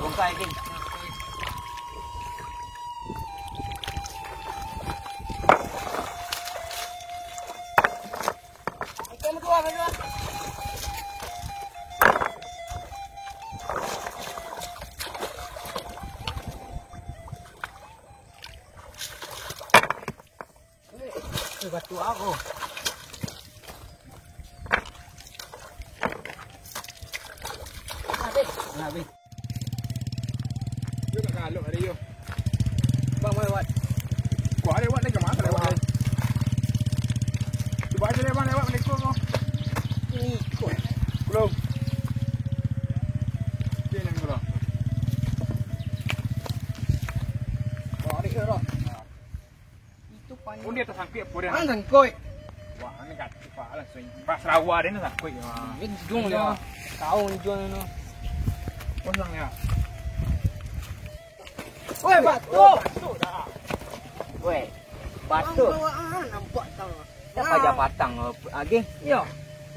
bongkai lagi. Kamu dua. Batu aku. Habis. Yo kat galuk ada yo. Bang mau lewat. Kuat lewat ni ke mana lewat? Cuba aja lewat balik kau. Ini ikut. Belum. Dia yang belum. Wah, ni ero. Itu pan. Oh dia tersangkut apa dia? Ang sangkoi. Wah, ni kat cepat lah swing. Pas Sarawak dia ni tersangkut. Ini jung dia. Kau ni jual ni. Kosong ya. Woi, batu. Batu dah. Woi. Batu. Nampak tau. Dah pajak patang lagi. Yo.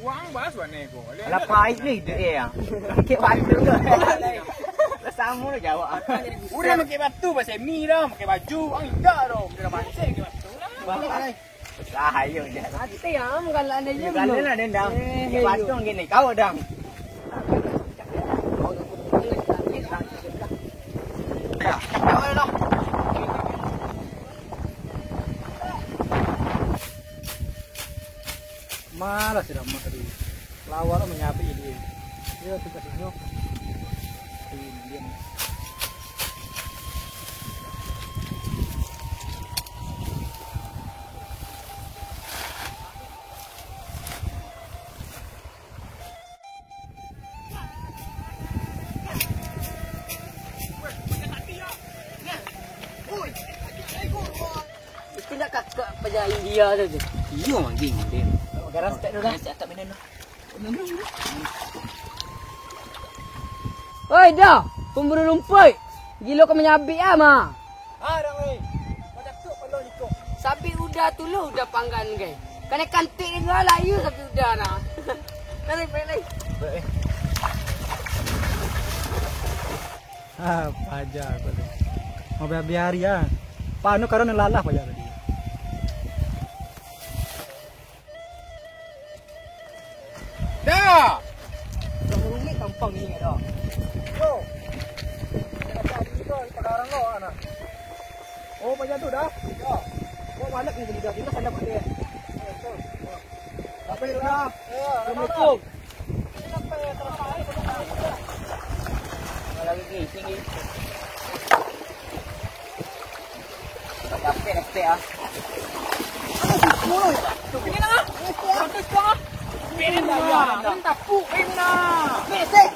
Wang bahas ni ko. Lah pais ni dia. Pakai batu tu. Lah sama dia jawab. Udah pakai batu pasal mi dah, pakai baju. Ang indah dah. Dia pancing ke batu lah. Bahaya je. Hati am kalau anda je. Kalau nak dendam. Pakai batu gini kau dah. Malas sudah mak tadi. Lawar menyapi dia. Dia suka senyum. Diam. Mesti nak kakak pada India tu. Iyo mangging dia. Garam start dulu dah. Tak minum. Oi dah. Pemburu rumput. Gila kau menyabik ah ma. Dah weh. Macam tu kalau ikut. Sapi udah tu lu udah panggan ke. Kena kantik dengan layu sapi udah nah. Kali balik. Pajak aku tu. Mau biar ya. Panu karena lalah pajak tadi. Dah. Rumit kampung ni dah. Yo. Sekarang lo anak. Oh pajak tu dah. Ya. Kau malak ni beli dah. Kita sana pakai. Apa itu dah? Assalamualaikum. Lagi sini. Dapat ah. Tu pergi nak. Satu kau. Pergi dah. Minta pu ina. Mesek.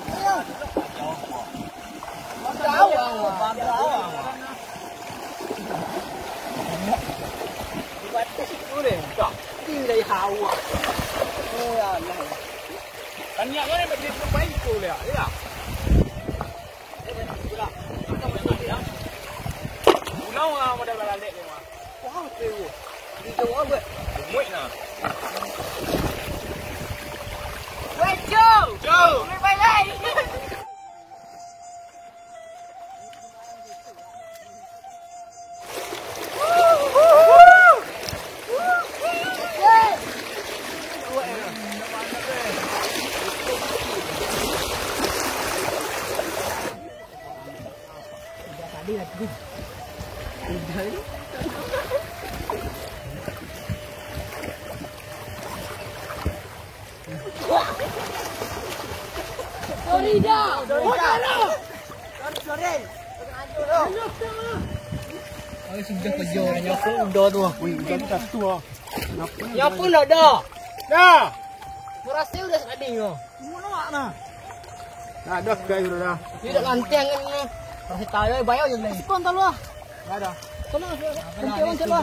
Batu situ deh. Tak. Tinggal hawa. Oh ya Allah. Tanya kan dia tu baik tu le. Ya. Pulau ah modal balik ni mah. Wah, tu. Di jawab buat. Muat nah. Wei Joe. Jauh. Balik. Tadi lagi. Sorry dah. Ay sudah kerja nyapu udah tu. Wih, jadi satu ah. Nyapu nak dah. Dah. Merasa udah seding tu. Mana nak nah? Dah dah kai sudah. Dia dah lantang kan ni. Kasih tahu bayar je beli. Sikon tak lu ah. Dah dah. Tolong nanti orang celah.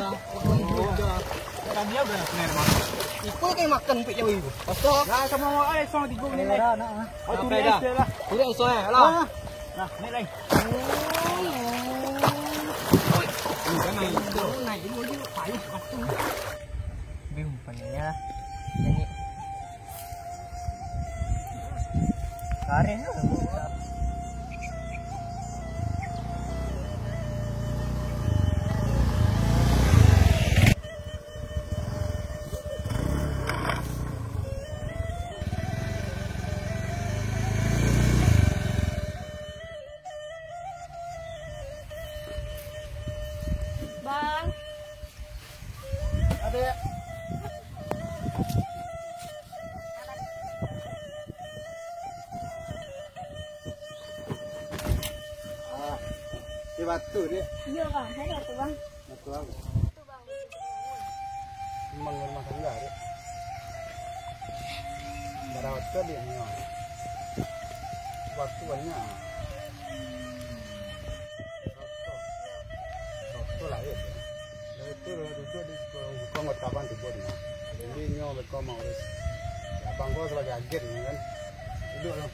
Dah dia dah senar mah. Ikut kan makan pik jauh itu. Pasal. Dah sama mau ai song 3 minit lagi. Dah nak ah. Oh tu dah dah. Sudah usah eh. Lah. Nah, naik lagi. Naik dulu dia payah waktu. Bim pannya. Ini. Karen tu. batu dia. Iya bang, saya batu bang. Batu apa? Batu bang. Memang rumah tangga dia. Barawat ke dia ni. Batu banyak. Soto lah ya. Itu duduk di kau ngot kapan tu pun. Jadi nyo berkau mau res. Abang kau sebagai agen ni kan. Duduk lah.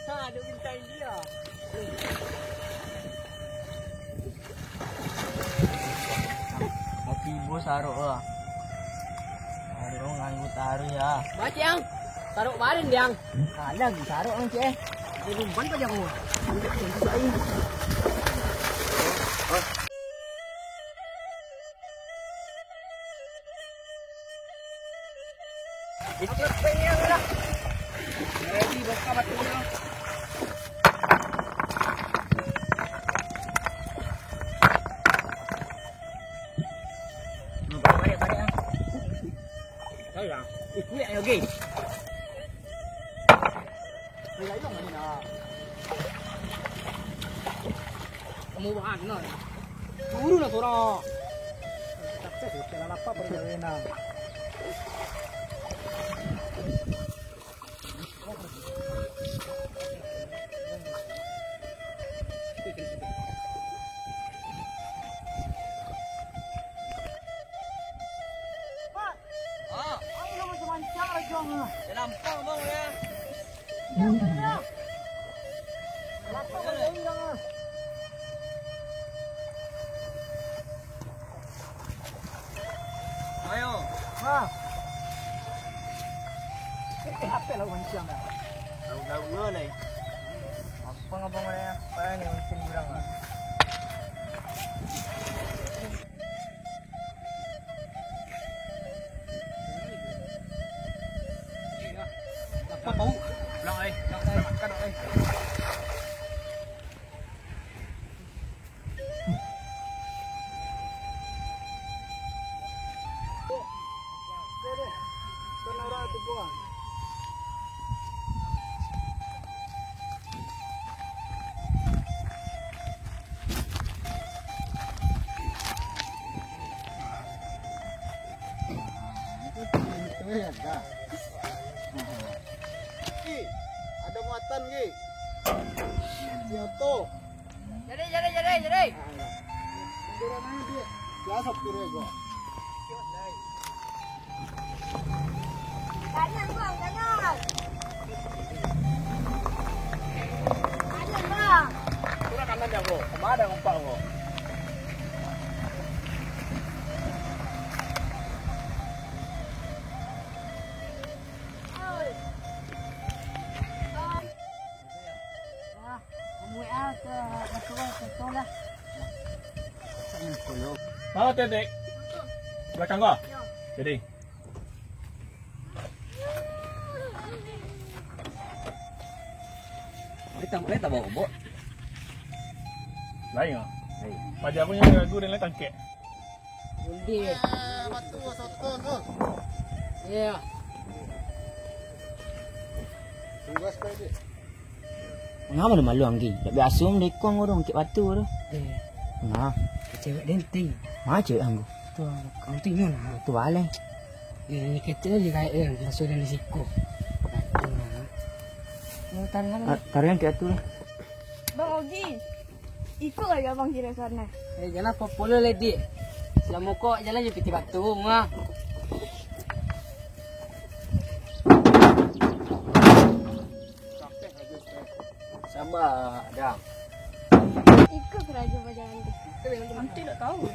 Ada bintang dia. Mati bos saruk lah. Saruk nganggut taruh ya. Baca yang. Taruh barin yang. Ada di saruk ang ceh. Rumpan pa dyan ko. Ikut penyang lah. Ready buka batunya. Balik ah. Saya. Ikut yang lagi. Kamu bahan na. Turu na tora. Tak cek jalan apa perjalanan. Lampang bang ya. Ayo. Ha. Apa lah mancang dah. Daun-daun ni. Apa ngabang mana? Apa ni mungkin kurang ah. Apa bau? Lang ai. Makan ai. Ada muatan Gi. Siapa? Jadi. Bendera mana dia? Biasa pirego. Kanan bang, kanan. Kanan bang. Kurang kanan dah bro. Kemana umpak bro? Mana Tetek? Belakang kau? Jadi. Kita boleh tak bawa bot? Lain ah. Pajak punya ragu dan lain tangkek. Undi. Batu soto tu. Ya. Tugas kau dia. Ngapa ada malu anggi? Tak biasa mereka orang kek batu tu. Nah, Cewek denting. macam anggu. Tu kau tinggal. Tu balai. Ini kita je kayak masuk dalam siku. Mau tangan. Tarian kek tu lah. Bang Ogi. Ikut aja bang kira sana. Jalan popular lady. Selama kau jalan je piti batu mah. Sabar, dah. Ikut kerja berjalan tu. Nanti tak tahu.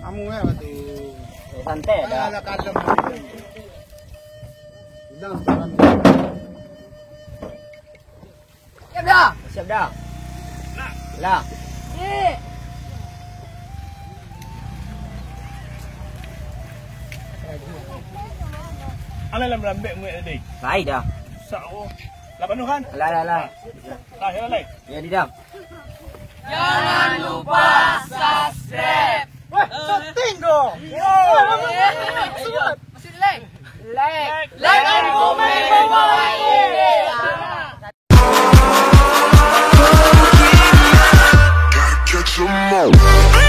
Kamu batu. Santai dah. Ada kalem. Sudah jalan. Siap dah. Siap dah. Lah. Eh. Alah lam lambek muat tadi. Baik dah. Sak oh. Lah penuh kan? Lah. Lah, jalan lain. Ya di dah. Jangan lupa subscribe. Wah, syuting dong. Masih like. Like dan komen bawah ini. Catch 'em all.